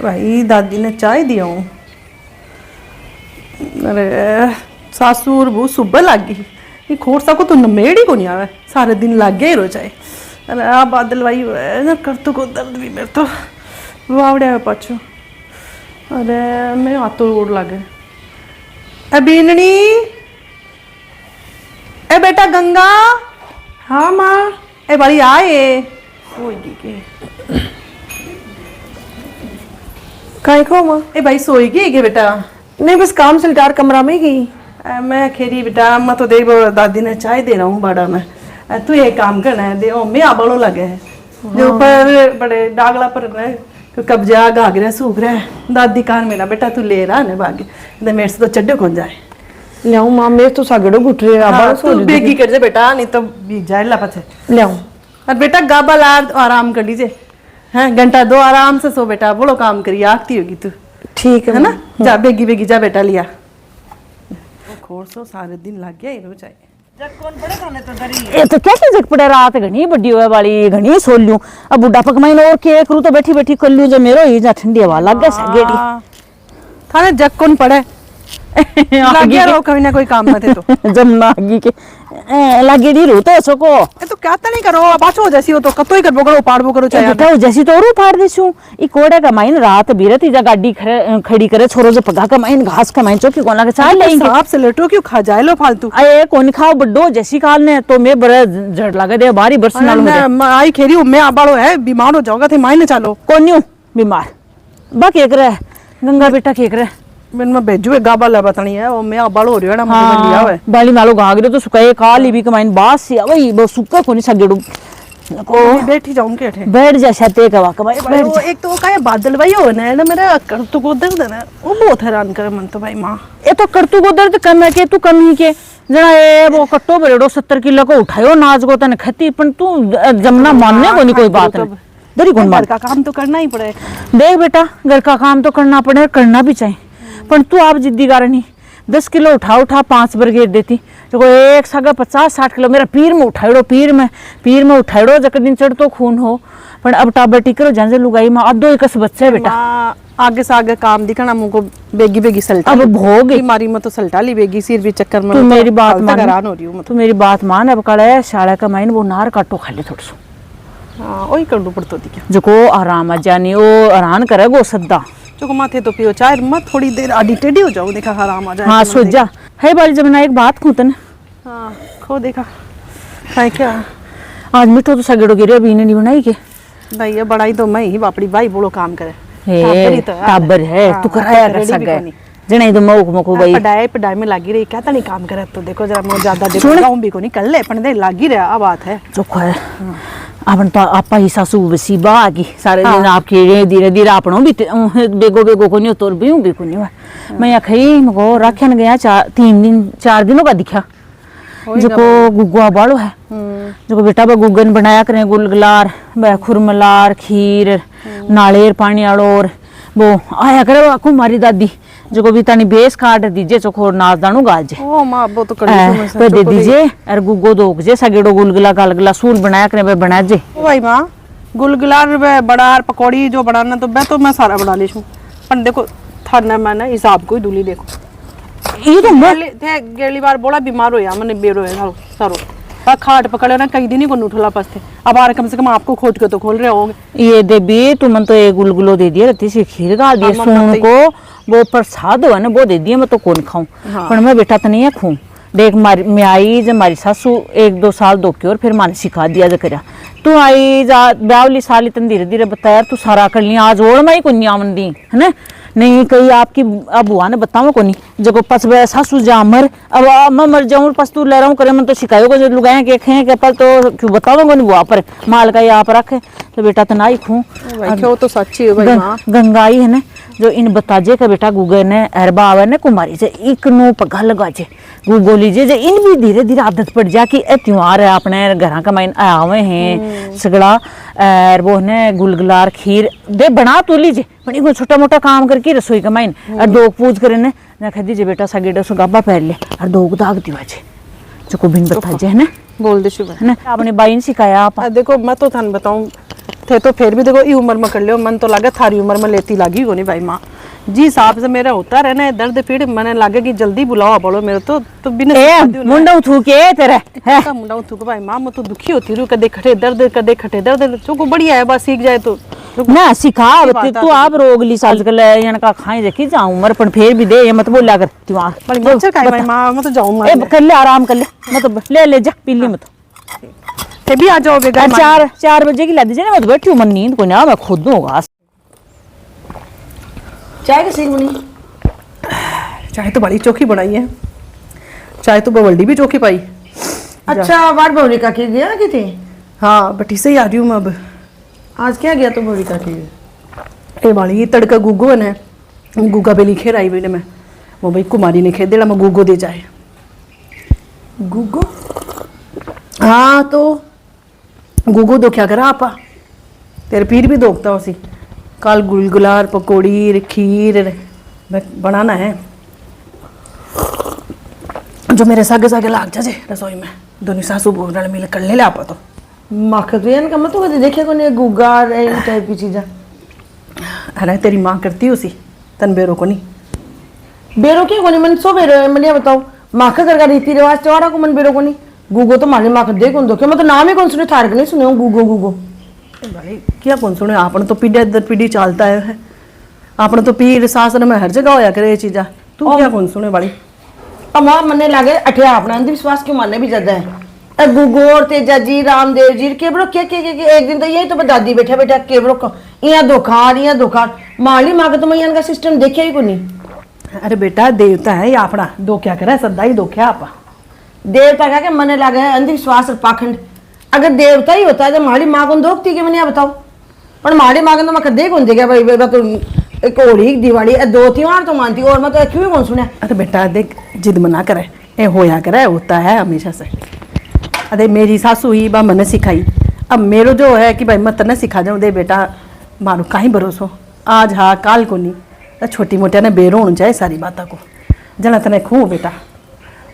भाई दादी ने चाय दिया हूँ। अरे सासू और बहू सुबह लग गई। ये खोरसा को तो नमेड़ ही को नहीं आवे, सारे दिन लग गया ही रो जाए। अरे आ बादल भाई ना कर तो को दर्द भी मेरे तो वावड़े पाछो। अरे मेरे हाथों रोड लगे। अबीननी ए बेटा गंगा। हाँ माँ ए बड़ी आए सोएगी के कहीं खो माँ? ए भाई सोएगी के बेटा? नहीं बस काम से लिटार कमरा में गई। मैं खेरी बेटा मैं तो देख दादी ने चाय दे रहा हूँ बड़ा में। तू ये काम करना है दे मैं आबड़ो लगे है जो ऊपर बड़े डागला पर कब्जा घाघरा सूख रहा है। दादी कार मेरा बेटा तू ले रहा है भाग्य मेरे से तो चड्डे कौन जाए। लियाऊं माँ मेरे तो सागड़ो घुट रहे हाँ, तू बेगी कर जा बेटा नहीं तो भीग जाए ला पछे। लियाऊं और बेटा गाबा ला आराम कर लीजिए। हैं घंटा दो आराम से सो बेटा बोलो काम करिए आगती होगी तू। ठीक है ना जा बेगी बेगी जा बेटा लिया खोर सो सारे दिन लग गया रो जाए। जग कौन पड़े खाने तो दरी ये तो कैसे जग पड़े रात घनी बड़ी हुआ वाली घनी सो लूं अब बुढ़ा पकमाइन और के करूं तो बैठी बैठी कर लूं जो मेरो ही जा ठंडी हवा लग गया सगेड़ी थाने जग कौन पड़े लग गया रो कोई ना कोई काम में थे तो जमुना आगी के लागेड़ी रोते ऐसो को ए तो क्या नहीं करो बाछो जैसी हो तो कतो ही करबो करो पाड़बो करो चाहे बेटा जैसी तो और फाड़ देसू ई कोड़े का माइन रात बिरती जा गाड़ी खड़ी करे छोरो जो पगा का माइन घास का माइन चौकी कोना के चाल लेंगे सांप से लटो क्यों खा जाए लो फालतू। अरे कोन खाओ बड्डो जैसी काल ने तो मैं बड़ा झड़ लगा दे बारी बरस नाल मैं आई खेरी हूं मैं आबाड़ो है बीमार हो जाओगा थे मायने चालो कोन्यू बीमार बा केक रे गंगा बेटा केक रे मैं भेजू है गाबा ला बतानी है वो मैं आबाड़ो हो रही है ना मुझे लिया हुआ है बाली नालो गागरे तो सुकाए काली भी कमाइन बास सी वही वो सुक्का कोनी सगेड़ू को बैठी जाऊं के ठे बैठ जा छते का कमाई बैठ जा। एक तो का बादल भाई हो ना मेरा करतु को दर्द है वो बहुत हैरान करे मन तो भाई मां ये तो करतु को दर्द कम है के तू कम ही के जना ए वो कट्टो बेड़ो 70 किलो को उठायो नाच को तने खती पण तू जमना मानने को नहीं कोई बात नहीं दरी कौन घर का काम तो करना ही पड़े। देख बेटा घर का काम तो करना पड़े करना भी चाहिए पर तू आप जिद्दी कारण 10 किलो उठा 5 ब्रिगेड देती तो एक सगा 50-60 किलो मेरा पीर में उठाड़ो पीर में उठाड़ो जक दिन चढ़ तो खून हो पर अब टाबर टिकरो जंजे लुगाई में आधो एक बच्चे बेटा आगे से आगे काम दिखाना मुझको बेगी बेगी सल्टा अब भोग मारी में तो सल्टा ली बेगी सिर भी चक्कर में तू मेरी बात मान हैरान हो रही हूं तू मेरी बात मान अब कड़े शाला का माइन वो नार काटो खाली थोड़ा सो हां ओही करडू पड़तो दी क्या जो को आराम आ जानी ओ आराम करे गो सद्दा जो माथे तो पियो चाय मत थोड़ी देर आधी टेढ़ी हो जाओ देखा आराम आ जाए। हाँ सो जा है बाली जब ना एक बात खूतन हाँ खो देखा है क्या आज मिठो तो सगड़ो गिरे अभी नहीं बनाई के भाई ये बड़ाई तो मैं ही बापड़ी भाई बोलो काम करे हे टाबर है तू कराया कर सके जने तो मको भाई पढ़ाई में लागी रही क्या नहीं काम करे तो देखो जरा मैं ज्यादा देखो भी को नहीं कर ले पण दे लागी रहा आ बात है चुप है अपन तो आपा ही सासू वसीबा आगी सारे दिन आपके धीरे धीरे आपनो भी बेगो को नहीं तोर भी को नहीं मैं खई मको राखन गया 4 दिनों का दिखा जो को गुग्गुआ बाड़ो है जो बेटा बा गुग्गन बनाया करें गुलगुलार खुरमलार खीर नालेर पानी आड़ोर वो आया करे आपको मारी दादी जो को भी तानी बेस काट दीजिए चोखोर नाच दानू गाजे ओ मां वो तो कड़ी पे दे दीजिए और गुग्गो दोग जे सगेड़ो गुलगुला गालगला सूल बनाया करे बे बना जे ओ भाई मां गुलगुलार बड़ार पकौड़ी जो बनाना तो मैं सारा बना लेछू पर देखो थाना मैंने हिसाब कोई दूली देखो ये तो मैं गेली बार बोला बीमार होया मैंने बेरो है सारो खाट पकड़े ना कई दिन ही को उठला पसते अब आर कम से कम आपको खोज के तो खोल रहे होगे ये देबी तुम तो एक गुलगुलो दे दिए रत्ती से खीर गा दिए सोन को वो प्रसाद हुआ ना वो दे दिए मैं तो कौन खाऊं पर मैं बेटा तो नहीं है खूं देख मैं आई जब हमारी सासू 1-2 साल दोके और फिर माने सिखा दिया जो करा तू आई जा ब्यावली साल इतने धीरे धीरे बताया तू सारा कर लिया आज और मैं को नियामन दी है ना नहीं कहीं आपकी अब बुआ ने बताओ को नहीं जब पस सासू जा मर अब मैं मर जाऊं पस तू ले रहा हूँ करे मन तो शिकायो को जो लुगाया के खे के पल तो क्यों बताओ को नहीं बुआ पर माल का यहाँ पर रखे तो बेटा तो ना ही खू तो सच्ची है भाई मां गंगाई है ना जो इन बताजे का बेटा गूगल ने अरबा आवे ने कुमारी से एक नो पगा लगा जे गूगो लीजिए जे इन भी धीरे धीरे आदत पड़ जा कि ए त्योहार है अपने घर का माइन आवे हैं सगड़ा और वो ने गुलगुलार खीर दे बना तो लीजिए बड़ी को छोटा मोटा काम करके रसोई का माइन और दोग पूज करे ने रख दीजिए बेटा सगेड़ो सो गाबा पहन ले और दोग दाग दिवा जे जो को बिन बताजे है ना बोल दे शुभ है ना आपने बाइन सिखाया आप देखो मैं तो थान बताऊं थे तो फिर भी देखो ये उम्र में कर लियो, मन तो लगे थारी उम्र में लेती लागी हो नहीं भाई माँ जी हिसाब से मेरा होता रहना है दर्द पीड़, मैंने लगे कि जल्दी बुलाओ बोलो मेरे तो बिना मुंडा उठू के तेरे है मुंडा उठू भाई माँ मैं तो दुखी होती रहूँ, कदे खटे दर्द चोको बढ़िया है बस सीख जाए तो ना सिखा तू आप रोग ली साल कल यान का खाई देखी जाऊं उम्र पर फिर भी दे ये मत बोला कर तू आ बड़ी मच्छर खाई भाई माँ मैं तो जाऊँ ए कर ले आराम कर ले मत ले जा पी ले मत ते भी आ जाओगे 4 बजे की ला दीजिए ना, मैं तो बैठी हूँ मन नींद को ना मैं खुद होगा चाय कैसी बनी? चाय तो बड़ी चोखी बनाई है, चाय तो बवल्डी भी चोखी पाई। अच्छा वाट बवरी का के गया कि थे? हाँ बटी से ही आ रही हूँ मैं अब। आज क्या गया तो बवरी का के? ये वाली ये तड़का गुगो है गुगा पे लिखे आई बेटे मैं वो भाई कुमारी ने खेदेला मैं गुगो दे जाए गुगो? हाँ तो गुगो दो क्या करा आपा तेरे पीर भी दोखता उसी कल गुलगुलार पकौड़ी खीर बनाना है जो मेरे सागे सागे लाग जाए रसोई में दोनों सासू बहू रल मिल कर ले आपा तो मख तो यान का मत तो कभी देखे को नहीं गुगा ये टाइप की चीज़ें। अरे तेरी माँ करती उसी तन बेरो को नहीं बेरो क्या को नहीं मन सो बेरो है मैंने बताओ माखा कर रीति रिवाज चौड़ा को मन बेरो को नहीं गुगो तो माने माखा दे कौन दो क्या मतलब नाम ही कौन सुने थार के नहीं सुने गुगो गुगो भाई क्या कौन सुने आपने तो पीढ़ी दर पीढ़ी चलता है आपने तो पीर शासन में हर जगह होया करे ये चीजा तू क्या कौन सुने बड़ी अमा मने लागे अठिया अपना अंधविश्वास क्यों मानने भी ज्यादा है गुगो और तेजा जी रामदेव जी केबरो के एक दिन तो यही तो दादी बैठा बैठा केबरो यहाँ धोखार माली माँ का तो मैं का सिस्टम देखा ही को नहीं। अरे बेटा देवता है या अपना दो क्या करे सदा ही दो क्या आपा देवता क्या के मने लागे है अंधविश्वास और पाखंड। अगर देवता ही होता है तो माड़ी माँ को दोखती के मैंने बताओ पर माड़ी माँ को तो मैं कदे कौन देगा भाई बेटा तो एक होली दिवाली 2 त्योहार तो मानती और मैं तो क्यों कौन सुना। अरे बेटा देख जिद मना करे ए होया करे होता है हमेशा से। अरे मेरी सासू ही बा मैंने सिखाई अब मेरो जो है कि भाई मैं तने सिखा जाऊँ दे बेटा मारो कहीं भरोसो आज हाँ काल को नहीं छोटी मोटिया ने बेरो होना चाहिए सारी बातों को जना तने खू बेटा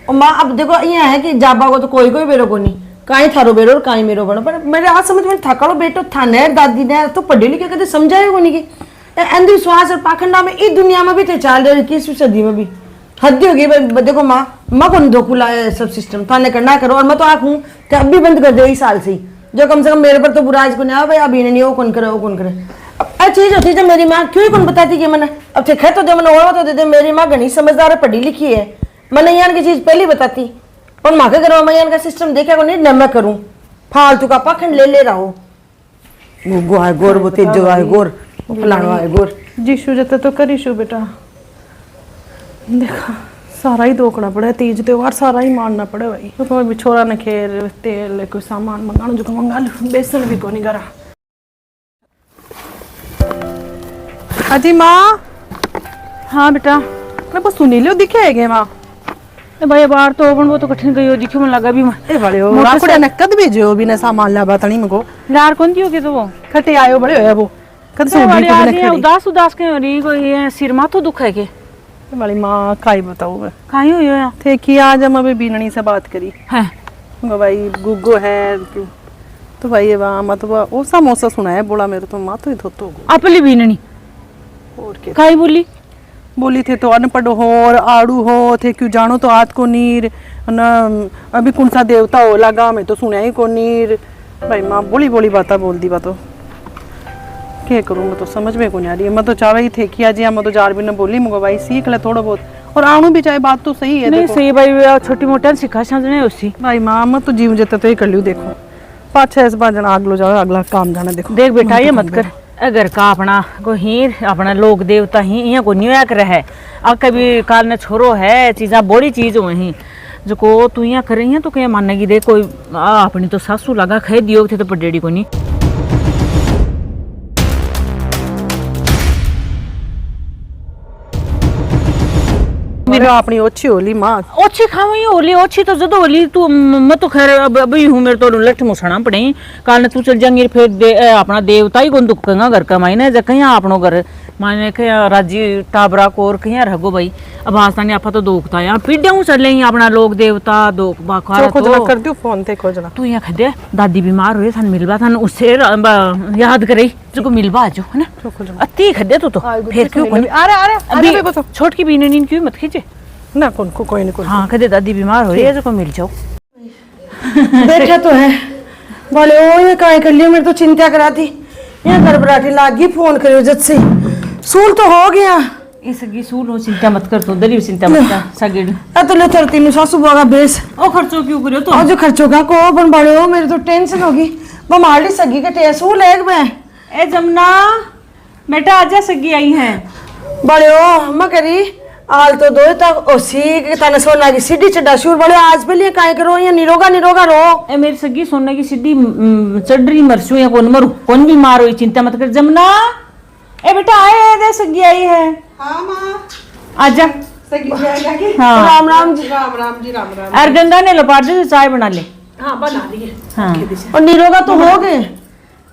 और माँ अब देखो यहाँ है कि जाबा को तो कोई बेरो को नहीं काई थारो बेरो और काई मेरो बनो पर मेरे आज समझ में थकालो बेटो था नहर दादी ने तो पढ़े लिखे कदे समझाए को नहीं कि अंधविश्वास और पाखंडा में इस दुनिया में भी तो चल रहे 21वीं सदी में भी हद होगी भाई। देखो माँ को धोखुला है सब सिस्टम थाने करना करो और मैं तो आँख हूँ कि अब भी बंद कर दे इस साल से जो कम से कम मेरे पर तो बुरा आज को नहीं भाई अभी नहीं वो कौन करे वो कौन करे अब चीज होती है मेरी माँ क्यों कौन बताती कि मैंने अब थे तो दे मैंने और तो दे मेरी माँ घनी समझदार है पढ़ी लिखी है मैंने यहाँ की चीज पहले बताती और माँ के घर में यहाँ का सिस्टम देखा को नहीं न मैं करूँ फालतू का पाखंड ले रहा हो वो है गोर वो तेज है गोर फलाना है गोर जीशु जते तो करीशु बेटा देखा सारा ही दोकना पड़े तीज त्योहार सारा ही मानना पड़े भाई तो बिछोरा न खेर तेल कोई सामान मंगाना जो मंगा लो बेसन भी को नहीं करा। अजी माँ हाँ बेटा मैं बस सुनी लियो दिखे है माँ भाई बाहर तो ओपन वो तो कठिन गई हो दिखे मन लगा भी ए बड़े हो राखड़े ने कद भेजो बिना सामान ला बतानी मको लार कौन थी होगी तो वो खटे आयो बड़े होया वो कद से वाली आदमी उदास के हो रही कोई सिर मा तो दुख है के वाली माँ काई बताऊँ मैं काई हो या थे कि आज हम अभी बीननी से बात करी है भाई गुग्गो है तो भाई ये वहाँ मत वो समोसा सुना है बोला मेरे तो माँ तो ही धोतो अपली बीननी और क्या काई बोली थे तो अनपढ़ हो और आड़ू हो थे क्यों जानो तो आत को नीर न अभी कौन सा देवता हो लगा मैं तो सुना ही को नीर भाई माँ बोली बाता बोल दी बातो क्या करूँ मैं तो समझ में को नहीं आ रही है मैं तो चाह रही थे कि आज मैं तो जार भी न बोली मुझे भाई सीख ले थोड़ा बहुत और आणू भी चाहे बात तो सही है नहीं सही भाई छोटी मोटी सिखा समझने उसी भाई माँ मैं तो जीव जते तो ही कर लियो देखो 5-6 बार जना अगलो जाओ अगला काम जाना देखो देख बेटा ये मत कर अगर का अपना को हीर अपना लोक देवता ही यहाँ को न्यूया कर है आ कभी काल ने छोरो है चीजा बड़ी चीज वही जो को तू यहाँ कर रही है तो क्या मानेगी देख कोई अपनी तो सासू लगा खे दियो थे तो पडेड़ी को नहीं मेरा अपनी ओछी होली माँ ओछी खावी होली ओछी तो जदो होली तू मैं तो खैर अभी हूँ मेरे तो लठ मुसना पड़े काल ने तू चल जाएंगे फिर अपना देवता ही कौन दुखेगा घर का मायने जब कहीं अपनो घर मायने के राजी टाबरा को और कहीं रहो भाई अब आस्तानी आपा तो दोखता या पीढ़ियां चले ही अपना लोक देवता दोख बाखार खोजना कर दियो फोन ते खोजना तू यहाँ खदे दादी बीमार हुए थान मिलवा थान उससे याद करे जो मिलवा आजो है ना अति खदे तू तो फिर क्यों कोनी अरे अरे अभी अरे तो छोट की बीने नींद क्यों मत खींचे ना कौन को कोई नहीं कोई हाँ कदे दादी बीमार हो रही है जो मिल जाओ बैठा तो है बोले ओ ये काय कर लिया, मेरे तो चिंता करा थी यहाँ गड़बड़ाहट लागी, फोन करियो जब से सूल तो हो गया। इस सूल हो चिंता मत कर तो दरी चिंता मत कर सगेड़ तो ले थरती नु सासू बागा बेस ओ खर्चो क्यों करियो तो और जो खर्चों का को बन बड़े हो, मेरे तो टेंशन होगी बमाड़ी सगी के टेसू लेग में ए जमुना बेटा आजा सगी आई है बड़े हो मैं करी आल तो दो तक ओसी तने सोना की सीढ़ी चढ़ा शूर बड़े आज पे लिए काय करो या निरोगा निरोगा रो ए मेरी सगी सोने की सीढ़ी चढ़ रही मरसू या कौन मरू कौन बीमार हुई चिंता मत कर जमुना ए बेटा आए दे सगी आई है हां मां आजा सगी जाएगा कि हाँ राम राम जी राम राम जी राम राम। और गंगा ने लपाट दे चाय बना ले हाँ बना दी है हाँ और निरोगा तो हो गए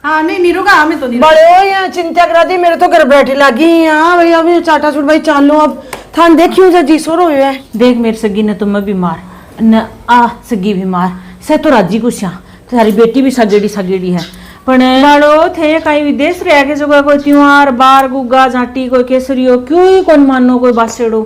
हाँ नहीं निरोगा हमें तो नहीं बड़े हो या चिंता करा दी, मेरे तो घर बैठी लगी यहाँ भाई अभी चाटा चूट भाई चाल लो अब थान देखियो जा जी सो रहे है देख मेरी सगी ने तुम बीमार न आ सगी बीमार से तो राजी कुछ तुम्हारी बेटी भी सगेड़ी सगेड़ी है पण लाड़ो थे कहीं विदेश रह के जो कोई त्योहार बार गुग्गा जाटी कोई केसरियो क्यों ही कौन मानो कोई बासेड़ो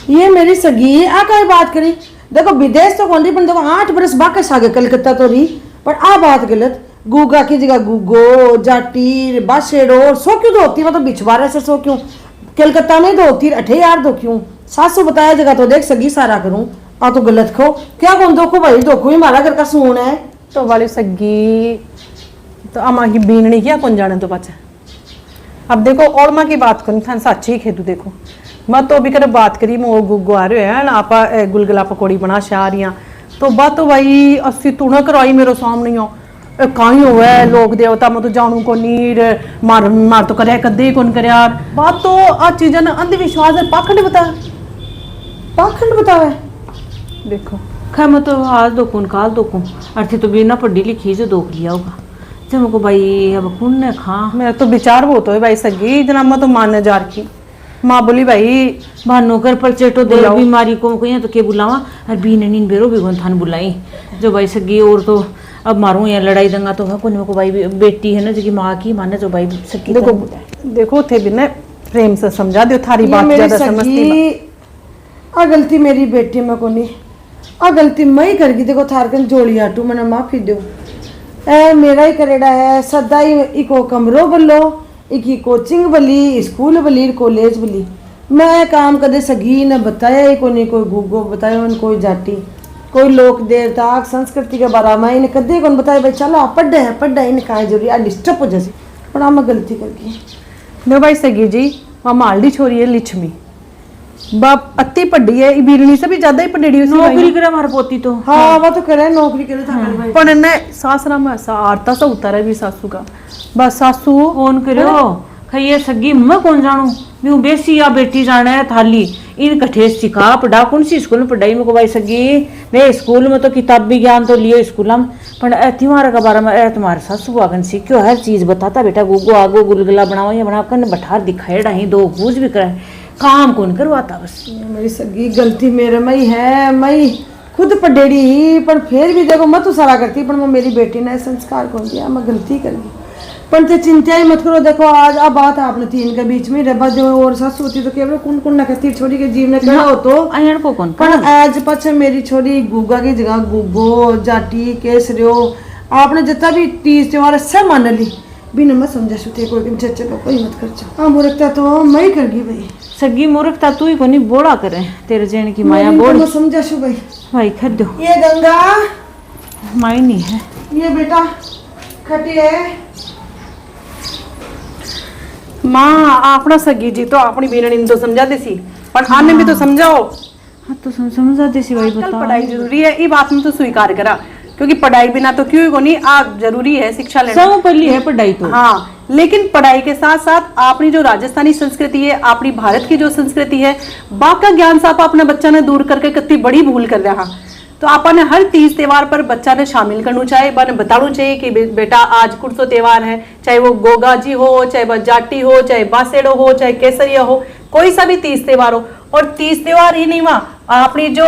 ये मेरी सगी आ काय बात करी, देखो विदेश तो कौन रही पर देखो 8 बरस बाकस आगे कलकत्ता तो रही, पर आ बात गलत गुगा की जगह गुगो जाटी बासेड़ो सो क्यों धोती मतलब बिछवारे से सो क्यों कलकत्ता में धोती अठे यार दो क्यों सासू बताया जगह तो देख सगी सारा करूं आ तो गलत खो क्या कौन धोखो भाई धोखो ही मारा घर का सुन है तो वाली सगी तो अम्मा की बीननी क्या कौन जाने तो बच्चा अब देखो और माँ की बात करूँ था सच्ची खेदू देखो मैं तो अभी कर बात करी मैं गुग्गो आ रहे हैं ना आपा गुलगुला पकौड़ी बना शा रही तो बात तो भाई 80 तूना करवाई मेरे सामने हो कहीं हुआ है लोक देवता मैं तो जानू को नीर मार मार तो करे कदे कौन करे यार बात तो आ चीज़ ना अंधविश्वास है पाखंड बतावे देखो खैर मैं तो आज दोकुन काल दोकुन अर्थी तो बिना पढ़ी लिखी जो दोख लिया होगा जब मुझको भाई अब कौन ने खा मेरा तो विचार वो तो है भाई सगी इतना मैं तो मानने जा रखी माँ बोली भाई भानो कर पर चेटो दे बीमारी को कहीं तो के बुलावा और बी ने नीन बेरो भी कौन थान बुलाई जो भाई सगी और तो अब मारूं या लड़ाई दंगा तो है को भाई बेटी है ना जो माँ की माने जो भाई सगी देखो थे बिना प्रेम से समझा दो थारी बात ज्यादा समझती आ गलती मेरी बेटी में को नहीं आ गलती मैं ही करगी देखो थारकन जोड़ी आटू मैंने माफी दो ए मेरा ही करेड़ा है सदा ही इको कमरो बल्लो इकी कोचिंग बली स्कूल बली कॉलेज बली मैं काम कदे सगी न बताया ही को नहीं कोई गुगो बताया उन कोई जाटी कोई लोक देवता संस्कृति के बारे में इन्हें कदे कौन बताया भाई चलो आप पढ़ इन्हें कहा जरूरी आ डिस्टर्ब हो जैसे पर मैं गलती कर गई नो भाई सगी जी माँ मालडी छोरी है लिच्छमी बाप अति पढ़ी है बीरनी से भी ज्यादा ही पढ़ी उसने नौकरी करे हमारे पोती तो हाँ वो तो करे नौकरी करे था भाई पर ने सासरा में ऐसा आरता सा उतारा भी सासू का बस सासू कौन करो खैये सगी मैं कौन जानू भी बेसी या बेटी जाने है थाली इन कठे सिखा पढ़ा कौन सी स्कूल में पढ़ाई में को भाई सगी वे स्कूल में तो किताब विज्ञान तो लियो स्कूल में पर त्योहार के बारे में तुम्हारे सासू आगन सीखो हर चीज बताता बेटा गुगो आगो गुलगुला बनाओ या बना कर बठार दिखाए डाही दो गूंज भी कराए काम कौन करवाता बस मेरी सगी गलती मेरे में ही है, मैं खुद पढ़ेड़ी ही पर फिर भी देखो मैं तो सारा करती पर मैं मेरी बेटी ने संस्कार कौन दिया मैं गलती कर गई पर ते चिंता ही मत करो देखो आज अब बात है आपने तीन के बीच में रबा जो और सासू होती तो केवल कौन कौन ना कहती छोरी के जीव ने कहा हो तो अयन को कौन पर आज पछ मेरी छोरी गुगा की जगह गुगो जाटी केसरियो आपने जितना भी तीज त्योहार सब मान ली बिना मैं समझा सुते कोई चलो कोई मत कर हाँ मूर्खता तो मैं ही कर गई भाई सगी मूर्खता तू ही कोनी बोला करे तेरे जेन की माया बोल मैं समझा सु भाई भाई खद दो ये गंगा माई नहीं है ये बेटा खटी है माँ अपना सगी जी तो अपनी बीननी तो समझा दी सी पर आने भी तो समझाओ हाँ तो समझा दे सी भाई आजकल बता पढ़ाई जरूरी है ये बात में तो स्वीकार करा क्योंकि पढ़ाई बिना तो क्यों को नहीं आप जरूरी है शिक्षा लेना सब पढ़ ली है पढ़ाई तो हाँ लेकिन पढ़ाई के साथ साथ अपनी जो राजस्थानी संस्कृति है अपनी भारत की जो संस्कृति है बाका ज्ञान से आप अपने बच्चा ने दूर करके कितनी बड़ी भूल कर रहा तो आपने हर तीज त्योहार पर बच्चा ने शामिल करना चाहिए बने बताना चाहिए कि बेटा आज कुर्सो त्योहार है चाहे वो गोगा जी हो चाहे वो जाटी हो चाहे बासेड़ो हो चाहे केसरिया हो कोई सा भी तीज त्योहार हो और तीज त्योहार ही नहीं वहाँ अपनी जो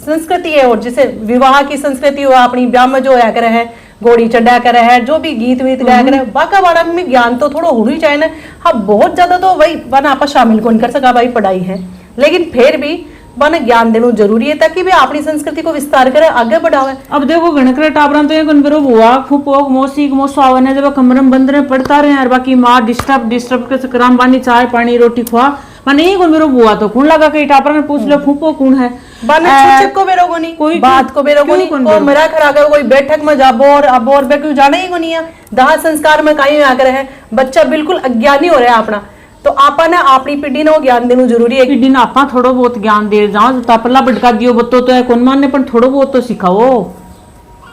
संस्कृति है और जैसे विवाह की संस्कृति हुआ अपनी ब्याह में जो है करे है घोड़ी चढ़ा करे है जो भी गीत वीत गाया करे बाका बाड़ा में ज्ञान तो थोड़ा होना ही चाहिए ना। हाँ बहुत ज्यादा तो वही बना आप शामिल कौन कर सका भाई पढ़ाई है, लेकिन फिर भी बना ज्ञान देना जरूरी है ताकि वे अपनी संस्कृति को विस्तार करे आगे बढ़ावे। अब देखो गणकर टाबरा तो ये कनबरो बुआ फूफो मौसी मौसो आवन जब कमरम बंद रहे पढ़ता रहे यार बाकी माँ डिस्टर्ब के सकराम बानी चाय पानी रोटी खुआ माने ये कौन मेरो बुआ तो कौन लगा कई टापरा ने पूछ लो फूफो कौन है बाने छुचक को बेरोगोनी कोई बात को बेरोगोनी को मेरा खरा गया कोई बैठक में जाबो और अब और बे क्यों जाना ही को नहीं है दाह संस्कार में कहीं आकर है बच्चा बिल्कुल अज्ञानी हो रहा है अपना। तो आपा ने अपनी पीढ़ी ने ज्ञान देना जरूरी है। पीढ़ी ने आपा थोड़ो बहुत ज्ञान दे जाओ तापला भटका दियो बत्तो तो है कौन माने पर थोड़ो बहुत तो सिखाओ।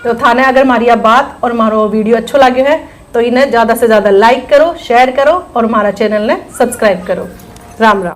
तो थाने अगर हमारी बात और हमारो वीडियो अच्छो लगे है तो इन्हें ज्यादा से ज्यादा लाइक करो शेयर करो और हमारा चैनल ने सब्सक्राइब करो। राम राम।